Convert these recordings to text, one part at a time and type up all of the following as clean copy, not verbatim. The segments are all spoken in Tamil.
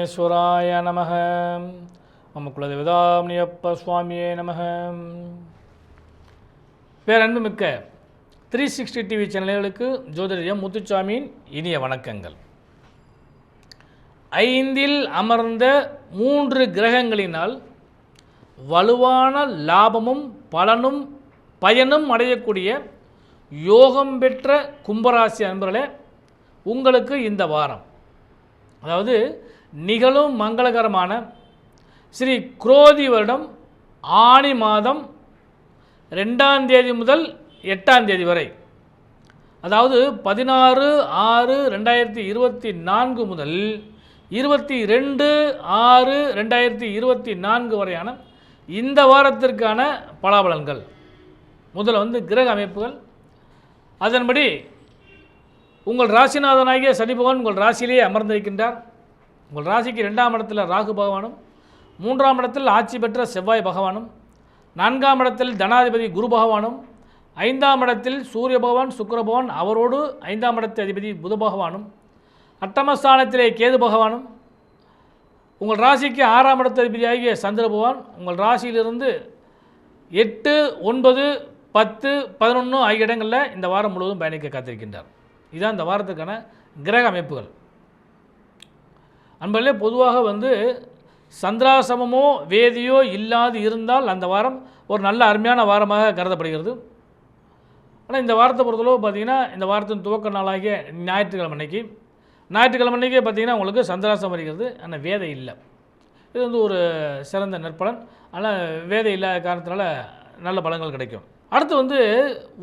விக்னேஸ்வராய நமக. மம குலதேவதாமணியப்ப சுவாமியே நமக. பேரன்புமிக்க 360 டிவி சேனல்களுக்கு ஜோதிடர் எம் முத்துசாமியின் இனிய வணக்கங்கள். 5ல் அமர்ந்த 3 கிரகங்களினால் வலுவான லாபமும் பலனும் பயனும் அடையக்கூடிய யோகம் பெற்ற கும்பராசி அன்பர்களே, உங்களுக்கு இந்த வாரம், அதாவது நிகழும் மங்களகரமான ஸ்ரீ குரோதி வருடம் ஆனி மாதம் 2ஆம் தேதி முதல் 8ஆம் தேதி வரை, அதாவது 16/6/2024 முதல் 22/6/2024 வரையான இந்த வாரத்திற்கான பலாபலன்கள். முதல்ல கிரக அமைப்புகள். அதன்படி உங்கள் ராசிநாதனாகிய சனி பகவான் உங்கள் ராசியிலேயே அமர்ந்திருக்கின்றார். உங்கள் ராசிக்கு 2ஆம் இடத்தில் ராகு பகவானும், 3ஆம் இடத்தில் ஆட்சி பெற்ற செவ்வாய் பகவானும், 4ஆம் இடத்தில் தனாதிபதி குரு பகவானும், 5ஆம் இடத்தில் சூரிய பகவான் சுக்கிர பகவான் அவரோடு 5ஆம் இடத்து அதிபதி புத பகவானும், அட்டமஸ்தானத்திலே கேது பகவானும், உங்கள் ராசிக்கு 6ஆம் இடத்து அதிபதியாகிய சந்திர பகவான் உங்கள் ராசியிலிருந்து 8, 9, 10, 11 ஆகிய இடங்களில் இந்த வாரம் முழுவதும் பயணிக்க காத்திருக்கின்றார். இதுதான் இந்த வாரத்துக்கான கிரக அமைப்புகள். அன்பர்களே, பொதுவாக சந்திராசமமோ வேதியோ இல்லாது இருந்தால் அந்த வாரம் ஒரு நல்ல அருமையான வாரமாக கருதப்படுகிறது. ஆனால் இந்த வாரத்தை பொறுத்தளவு பார்த்திங்கன்னா, இந்த வாரத்தின் துவக்க நாளாகிய ஞாயிற்றுக்கிழமை அன்னைக்கு பார்த்திங்கன்னா உங்களுக்கு சந்திராசம் வருகிறது. ஆனால் வேதை இல்லை. இது ஒரு சிறந்த நற்பலன். ஆனால் வேதை இல்லாத காரணத்தினால நல்ல பலன்கள் கிடைக்கும். அடுத்து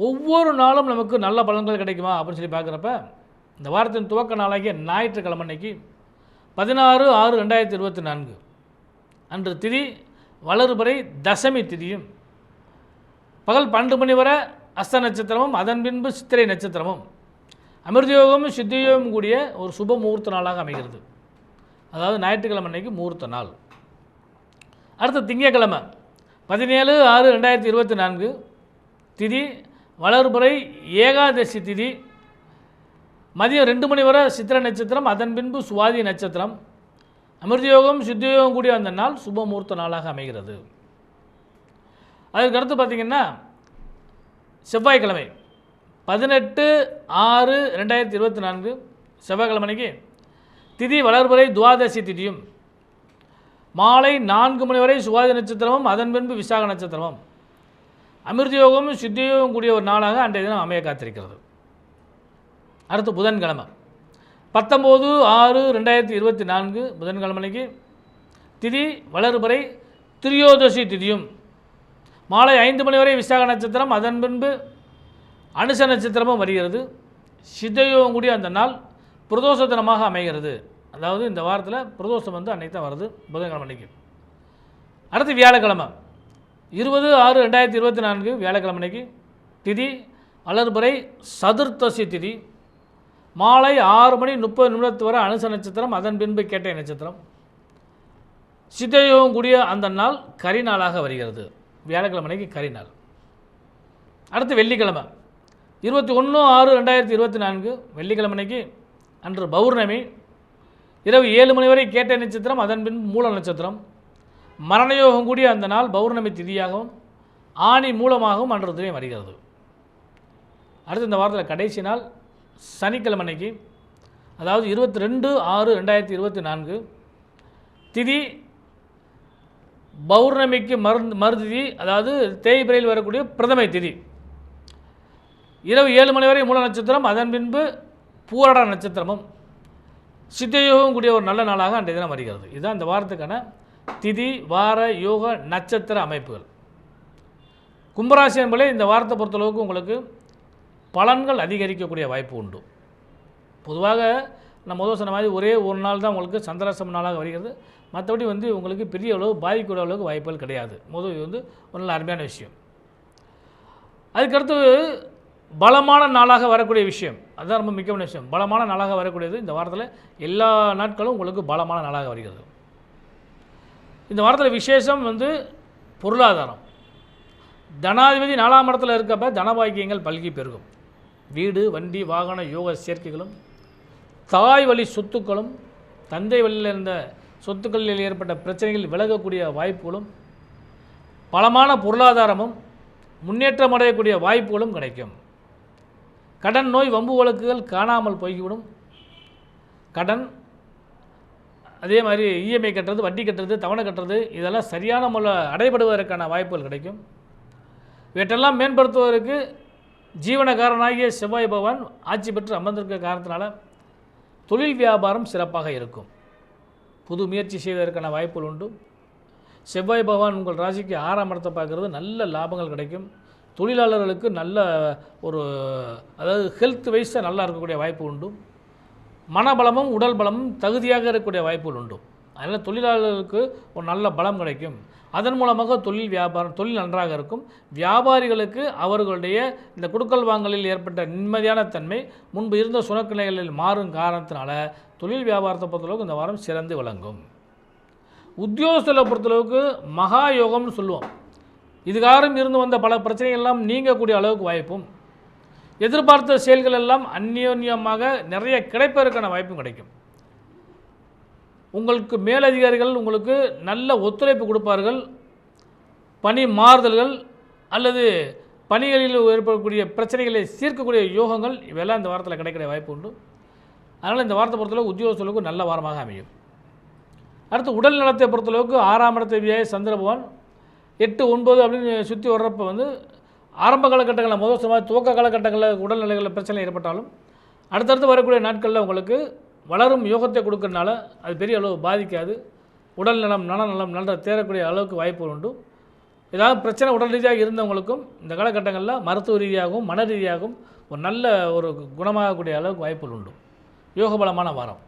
ஒவ்வொரு நாளும் நமக்கு நல்ல பலன்கள் கிடைக்குமா அப்படின்னு சொல்லி பார்க்குறப்ப, இந்த வாரத்தின் துவக்க நாளாகிய ஞாயிற்றுக்கிழமை அன்னைக்கு 16/6/2024 அன்று திதி வளர்பிறை தசமி திதியும், பகல் 12 மணி வரை அஸ்த நட்சத்திரமும், அதன் பின்பு சித்திரை நட்சத்திரமும், அமிர்தயோகமும் சித்தியோகமும் கூடிய ஒரு சுப முகூர்த்த நாளாக அமைகிறது. அதாவது ஞாயிற்றுக்கிழமை அன்னைக்கு முகூர்த்த நாள். அடுத்த திங்கட்கிழமை 17/6/2024 திதி வளர்பிறை ஏகாதசி திதி, மதியம் 2 மணி வரை சித்திரை நட்சத்திரம், அதன் பின்பு சுவாதி நட்சத்திரம், அமிர்தயோகம் சித்தியோகம் கூடிய அந்த நாள் சுப முகூர்த்த நாளாக அமைகிறது. அதுக்கடுத்து பார்த்திங்கன்னா செவ்வாய்க்கிழமை 18/6/2024 செவ்வாய்க்கிழமைக்கு திதி வளர்பிறை துவாதசி திதியும், மாலை 4 மணி வரை சுவாதி நட்சத்திரமும், அதன் பின்பு விசாக நட்சத்திரமும், அமிர்தயோகமும் சித்தியோகம் கூடிய ஒரு நாளாக அன்றைய தினம் அமைய காத்திருக்கிறது. அடுத்து புதன்கிழமை 19/6/2024 புதன்கிழமைக்கு திதி வளர்பிறை திரியோதசி திதியும், மாலை 5 மணி வரை விசாக நட்சத்திரம், அதன் பின்பு அனுச நட்சத்திரமும் வருகிறது. சித்தயோகம் கூடிய அந்த நாள் பிரதோஷ தினமாக அமைகிறது. அதாவது இந்த வாரத்தில் பிரதோஷம் அன்றைக்கு தான் வருது, புதன்கிழமை அன்றைக்கு. அடுத்து வியாழக்கிழமை 20/6/2024 வியாழக்கிழமைக்கு திதி வளர்பிறை சதுர்த்தசி திதி, மாலை 6 மணி 30 வரை அனுச நட்சத்திரம், அதன் பின்பு கேட்டை நட்சத்திரம், சித்தயோகம் கூடிய அந்த நாள் கரிநாளாக வருகிறது. வியாழக்கிழமைக்கு கரிநாள். அடுத்து வெள்ளிக்கிழமை 21/6/2024 வெள்ளிக்கிழமைக்கு அன்று பௌர்ணமி, இரவு 7 மணி வரை கேட்டை நட்சத்திரம், அதன் பின்பு மூல நட்சத்திரம், மரணயோகம் கூடிய அந்த நாள் பௌர்ணமி திதியாகவும் ஆணி மூலமாகவும் அன்றைய வருகிறது. அடுத்து இந்த வாரத்தில் கடைசி நாள் சனிக்கிழமைக்கு, அதாவது 22/6/2024 திதி பௌர்ணமிக்கு மறுதிதி, அதாவது தேய்பிரையில் வரக்கூடிய பிரதமை திதி, இரவு 7 மணி வரை மூல நட்சத்திரம், அதன் பின்பு பூரட நட்சத்திரமும் சித்தயோகம் கூடிய ஒரு நல்ல நாளாக அன்றைய தினம் வருகிறது. இதுதான் இந்த வாரத்துக்கான திதி வார யோக நட்சத்திர அமைப்புகள். கும்பராசி என்பதே இந்த வாரத்தை பொறுத்தளவுக்கு உங்களுக்கு பலன்கள் அதிகரிக்கக்கூடிய வாய்ப்பு உண்டு. பொதுவாக நம்ம முதல் சொன்ன மாதிரி ஒரே ஒரு நாள் தான் உங்களுக்கு சந்திராசிரம நாளாக வருகிறது. மற்றபடி உங்களுக்கு பெரிய அளவு பாதிக்கூடிய அளவுக்கு வாய்ப்புகள் கிடையாது. முதல் ஒரு நல்ல அருமையான விஷயம். அதுக்கடுத்து பலமான நாளாக வரக்கூடிய விஷயம், அதுதான் ரொம்ப முக்கியமான விஷயம். பலமான நாளாக வரக்கூடியது இந்த வாரத்தில் எல்லா நாட்களும் உங்களுக்கு பலமான நாளாக வருகிறது. இந்த வாரத்தில் விசேஷம் பொருளாதாரம். தனாதிபதி 4ஆம் இடத்துல இருக்கப்ப தனபாக்கியங்கள் பல்கி பெருகும். வீடு வண்டி வாகன யோக சேர்க்கைகளும், தாய் வழி சொத்துக்களும், தந்தை வழியில் இருந்த சொத்துக்களில் ஏற்பட்ட பிரச்சனைகள் விலகக்கூடிய வாய்ப்புகளும், பலமான பொருளாதாரமும், முன்னேற்றம் அடையக்கூடிய வாய்ப்புகளும் கிடைக்கும். கடன், நோய், வம்பு வழக்குகள் காணாமல் போய்விடும். கடன், அதே மாதிரி இஎம்ஐ கட்டுறது, வட்டி கட்டுறது, தவணை கட்டுறது, இதெல்லாம் சரியான முறையில் அடைபடுவதற்கான வாய்ப்புகள் கிடைக்கும். இவற்றெல்லாம் மேம்படுத்துவதற்கு ஜீவனகாரனாகிய செவ்வாய் பகவான் ஆட்சி பெற்று அமர்ந்திருக்க காரணத்தினால தொழில் வியாபாரம் சிறப்பாக இருக்கும். புது முயற்சி செய்வதற்கான வாய்ப்புகள் உண்டு. செவ்வாய் பகவான் உங்கள் ராசிக்கு 6ஆம் இடத்தை பார்க்குறது, நல்ல லாபங்கள் கிடைக்கும். தொழிலாளர்களுக்கு நல்ல ஒரு, அதாவது ஹெல்த் வைஸாக நல்லா இருக்கக்கூடிய வாய்ப்பு உண்டு. மனபலமும் உடல் பலமும் தகுதியாக இருக்கக்கூடிய வாய்ப்புகள் உண்டு. அதனால் தொழிலாளர்களுக்கு ஒரு நல்ல பலம் கிடைக்கும். அதன் மூலமாக தொழில் நன்றாக இருக்கும். வியாபாரிகளுக்கு அவர்களுடைய இந்த கொடுக்கல் வாங்கலில் ஏற்பட்ட நிம்மதியான தன்மை முன்பு இருந்த சுணக்கிளைகளில் மாறும் காரணத்தினால தொழில் வியாபாரத்தை பொறுத்தளவுக்கு இந்த வாரம் சிறந்து விளங்கும். உத்தியோகத்தை பொறுத்தளவுக்கு மகா யோகம்னு சொல்லுவோம். இதுகாரம் இருந்து வந்த பல பிரச்சனைகள் எல்லாம் நீங்கக்கூடிய அளவுக்கு வாய்ப்பும், எதிர்பார்த்த செயல்கள் எல்லாம் அந்யோன்யமாக நிறைய கிடைப்பதற்கான வாய்ப்பும் கிடைக்கும். உங்களுக்கு மேலதிகாரிகள் உங்களுக்கு நல்ல ஒத்துழைப்பு கொடுப்பார்கள். பணி மாறுதல்கள் அல்லது பணிகளில் ஏற்படக்கூடிய பிரச்சனைகளை தீர்க்கக்கூடிய யோகங்கள் இவெல்லாம் இந்த வாரத்தில் கிடைக்கிற வாய்ப்பு உண்டு. அதனால் இந்த வாரத்தை பொறுத்தளவுக்கு உத்தியோகஸ்தர்களுக்கு நல்ல வாரமாக அமையும். அடுத்து உடல் நலத்தை பொறுத்தளவுக்கு 6ஆம் இடத்தை வியாழ சந்திர பகவான் 8, 9 அப்படின்னு சுற்றி வர்றப்போ ஆரம்ப காலகட்டங்களில் முதல் துவக்க காலகட்டங்களில் உடல்நிலைகளில் பிரச்சனை ஏற்பட்டாலும் அடுத்தடுத்து வரக்கூடிய நாட்களில் உங்களுக்கு வளரும் யோகத்தை கொடுக்கறனால அது பெரிய அளவு பாதிக்காது. உடல் நலம், நலநலம் நல்ல தேரக்கூடிய அளவுக்கு வாய்ப்புகள் உண்டு. ஏதாவது பிரச்சனை உடல் ரீதியாக இருந்தவங்களுக்கும் இந்த காலகட்டங்களில் மருத்துவ ரீதியாகவும் மன ரீதியாகவும் ஒரு நல்ல ஒரு குணமாகக்கூடிய அளவுக்கு வாய்ப்புகள் உண்டு. யோகபலமான வாரம்.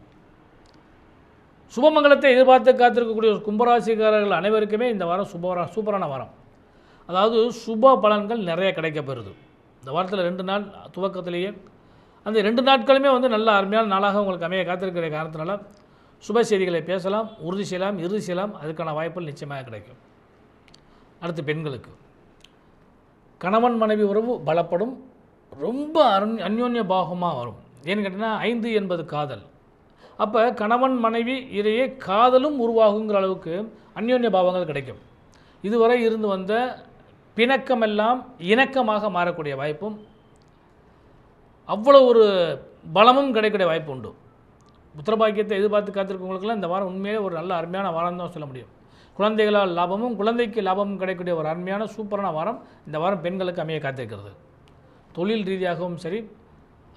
சுபமங்கலத்தை எதிர்பார்த்து காத்திருக்கக்கூடிய கும்பராசிக்காரர்கள் அனைவருக்குமே இந்த வாரம் சூப்பரான வாரம். அதாவது சுப பலன்கள் நிறைய கிடைக்கப்பெறுது. இந்த வாரத்தில் 2 நாள் துவக்கத்திலேயே அந்த 2 நாட்களுமே நல்ல அருமையான நாளாக உங்களுக்கு அமைய காத்திருக்கிற காரணத்தினால சுப செய்திகளை பேசலாம், உறுதி செய்யலாம், இறுதி செய்யலாம். அதுக்கான வாய்ப்புகள் நிச்சயமாக கிடைக்கும். அடுத்து பெண்களுக்கு கணவன் மனைவி உறவு பலப்படும். ரொம்ப அந்யோன்ய பாகமாக வரும். ஏன்னு கேட்டிங்கன்னா 5 என்பது காதல். அப்போ கணவன் மனைவி இடையே காதலும் உருவாகுங்கிற அளவுக்கு அந்யோன்ய பாவங்கள் கிடைக்கும். இதுவரை இருந்து வந்த பிணக்கமெல்லாம் இணக்கமாக மாறக்கூடிய வாய்ப்பும், அவ்வளோ ஒரு பலமும் கிடைக்கக்கூடிய வாய்ப்பு உண்டு. புத்திரபாக்கியத்தை எதிர்பார்த்து காத்திருக்கவங்களுக்கெல்லாம் இந்த வாரம் உண்மையிலே ஒரு நல்ல அருமையான வாரம் தான் சொல்ல முடியும். குழந்தைகளால் லாபமும் குழந்தைக்கு லாபமும் கிடைக்கக்கூடிய ஒரு அருமையான சூப்பரான வாரம் இந்த வாரம் பெண்களுக்கு அமைய காத்திருக்கிறது. தொழில் ரீதியாகவும் சரி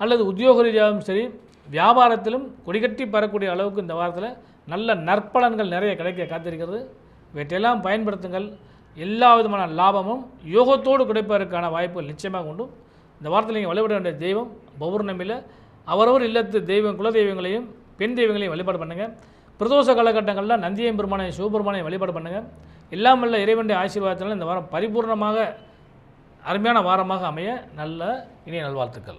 அல்லது உத்தியோக ரீதியாகவும் சரி, வியாபாரத்திலும் கொடிகட்டி பெறக்கூடிய அளவுக்கு இந்த வாரத்தில் நல்ல நற்பலன்கள் நிறைய கிடைக்க காத்திருக்கிறது. இவற்றையெல்லாம் பயன்படுத்துங்கள். எல்லா விதமான லாபமும் யோகத்தோடு கிடைப்பதற்கான வாய்ப்புகள் நிச்சயமாக உண்டு. இந்த வாரத்தில் நீங்கள் வழிபட வேண்டிய தெய்வம் பௌர்ணமியில் அவரவர் இல்லத்து தெய்வம் குல தெய்வங்களையும் பெண் தெய்வங்களையும் வழிபாடு பண்ணுங்கள். பிரதோஷ காலகட்டங்களில் நந்தியம் பெருமானை சிவபெருமானை வழிபாடு பண்ணுங்கள். எல்லாம் வல்ல இறைவனுடைய ஆசீர்வாதத்தினால் இந்த வாரம் பரிபூர்ணமாக அருமையான வாரமாக அமைய நல்ல இனிய நல்வாழ்த்துக்கள்.